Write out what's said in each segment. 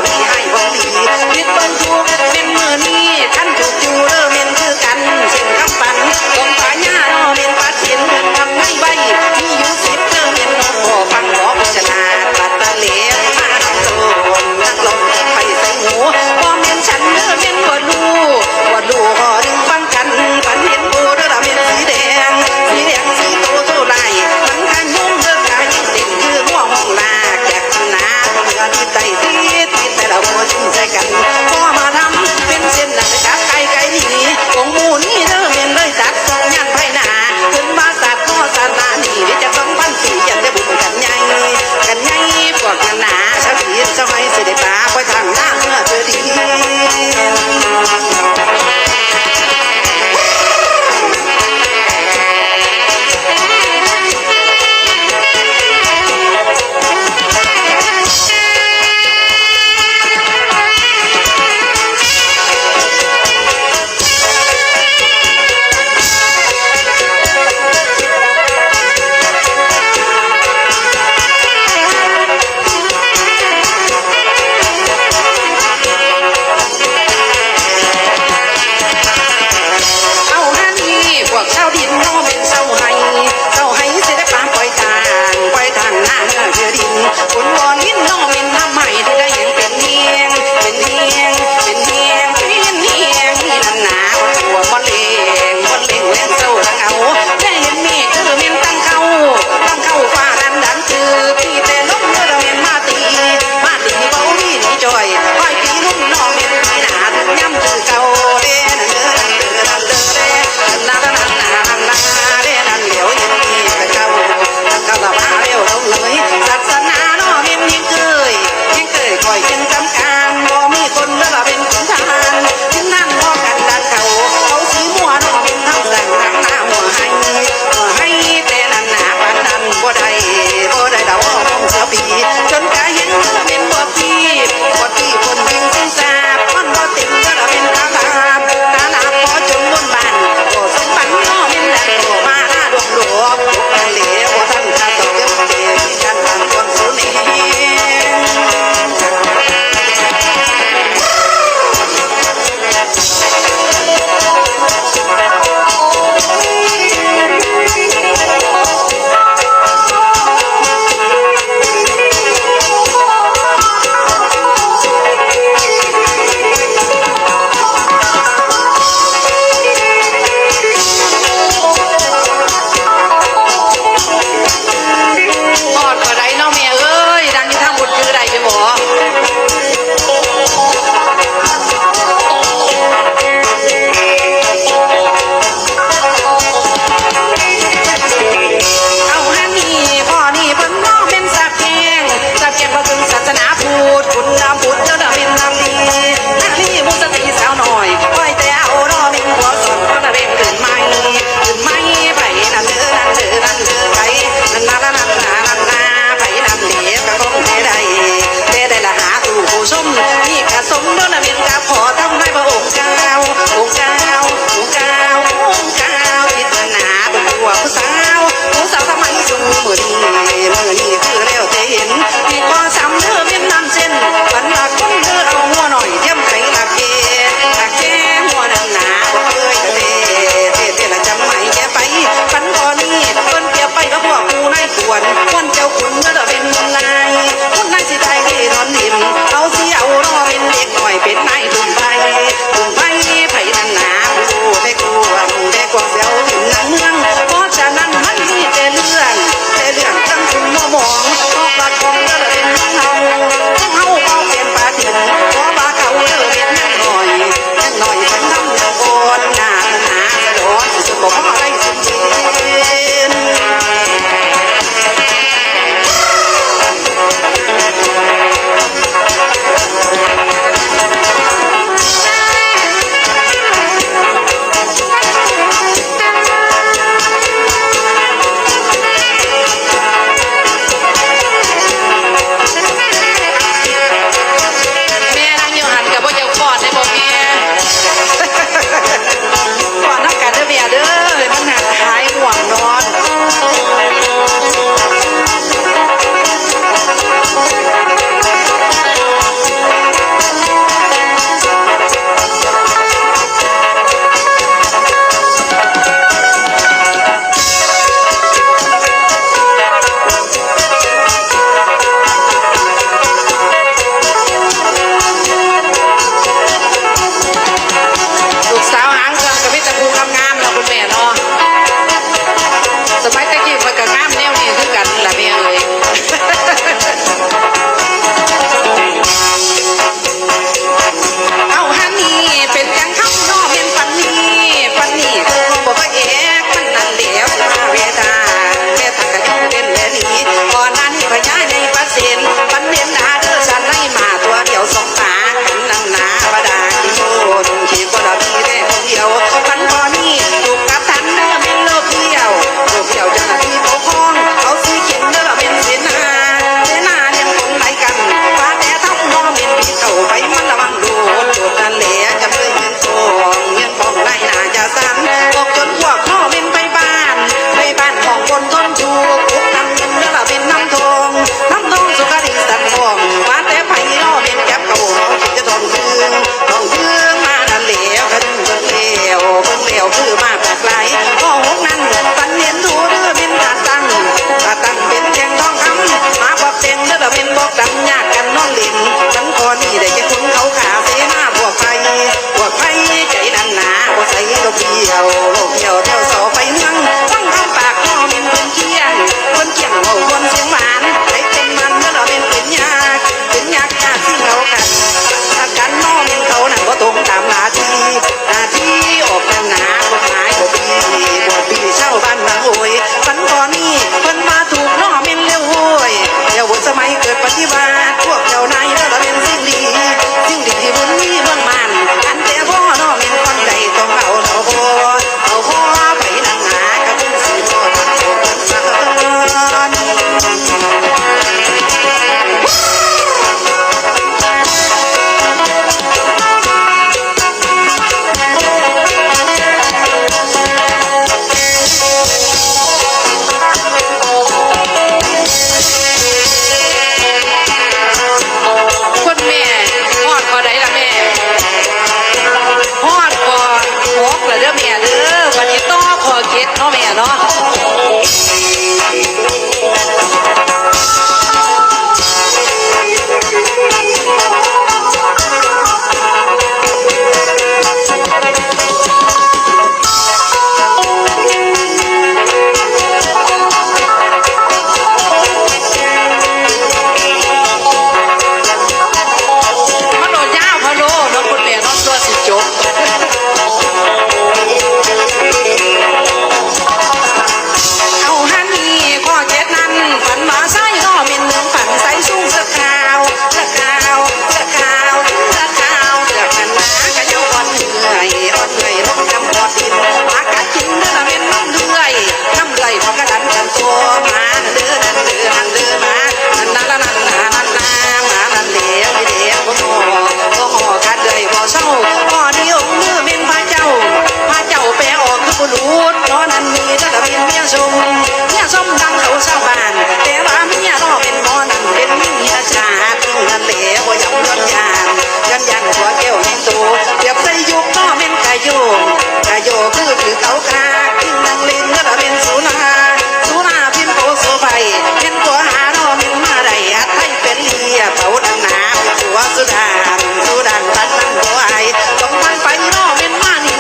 ดีให้ของดีคิดเบิ่งถูกเป็นมือนี้ท่านถูกอยู่เด้อเมนคือกันเช่นคำฝันของพญาเมนปัดเห็นทำไม่ใบมีอยู่10เด้อเมนน้องฟังหมอพิจารณาตัดตะเหลวมาโดนนักลมไปใส่หูบ่เมนฉันเด้อเมนบ่รู้ก็ดึงฟังกันฝันเห็นกูเด้อเมนสีแดงสีโตโซไล่มันกันยุ่งเด้อกันเด็กคือหัวห้องลากจากนาเมื่อที่ใจติดแต่เราหัวชุ่มใจกันพอมาทำเป็นเส้นหนักจากไกลหนีของหมูนี่เด้อเมนเลยจัดสองยันไพหนาขึ้นมาสัตว์พ่อสัตว์นานี่จะต้องพันปียันได้บุญกันใหญ่พวกกันหนาชาบีจะไม่เสด็จตาไปทางหน้าเมื่อเธอดี นบอกดำยากกันน้องเล่นฉันก่อนนี่ได้แค่คนเขาขาเสมาพวกไปใจนันหนาบ่ใส่โลกเดียวเที่ยวสอไปเมืองฟังคำปากน้องเม่นเพิ่นเคียงเว้าวนเสียงหวานให้เป็นมันเมื่อเราเป็นยากที่เขากันน้องเม่นเขานั่นบ่ตรงตามหน้าที่ออกหนากฎหมายบ่ปีเช่าบ้านเมืองโอยฝันก่อนนี้เพิ่นมาถูกน้องเม่นเร็วโวยเดี๋ยวสมัยเกิดปฏิวัติพวกเจ้านายแล้วเราเป็นสิ่งดีที่บุญมีเมืองมันกันแต่พ่อน้องเม่นคนใดต้องเอาพ่อไปนั่งหากระบุ้งสีพ่อทักโซ่สะคุณแม่ฮอดพอใดล่ะแม่ฮอดพอหกแล้วเด้อแม่เด้อวันนี้ต่อพอเก็ดเนาะแม่เนาะมันโดนยาวพะโลเนาะคุณแม่เนาะตัวสิจบเอาฮันนี่ข้อเจ็ดนั้นฝันมาใส่น้อเม่นเมืองฝันใส่สูงเสื้อขาวเสือกันหนากะเจ้าอ่อนเหนื่อยลงน้ำพอดินปากกะกินเด้อเม่นน้ำเลื่อยพอกระดันกันตัวมาเด้อนั่นมานั่นมานั่นเลี้ยงบ่ห่อกันเลยบ่เศร้าพ่อนิยมมือเม่นพระเจ้าแปลออกทุกบุรุษเพราะนั้นมีเด้อเป็นเมียชมดังเขาชาวบ้านแต่ว่าเมียน้อเป็นหมอนั่นเป็นเมียชาตินั่นแหละบ่ยอมยันหัวแก้วแห่งโตเปรียบใส่ยุกน้อเป็นกะโยคือถือเขาคาขึ้นนั่งเล่นเด้อเป็นสุนาพิมพ์โตโซไฟเป็นตัวหาน้อเป็นมาได้อัดให้เป็นเลียเผาดังหนาหัวสุดานปันนั่งหัวไอต้องมันไปน้อเป็นมานี่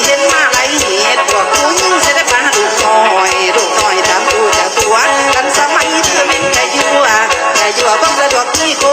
เห็นมาไรเหตุพวกผู้หญิงเสด็จมาลูกน้อยทำตัวจากตัวกันสมัยเธอเป็นกะยัวต้องสะดวกนี่โก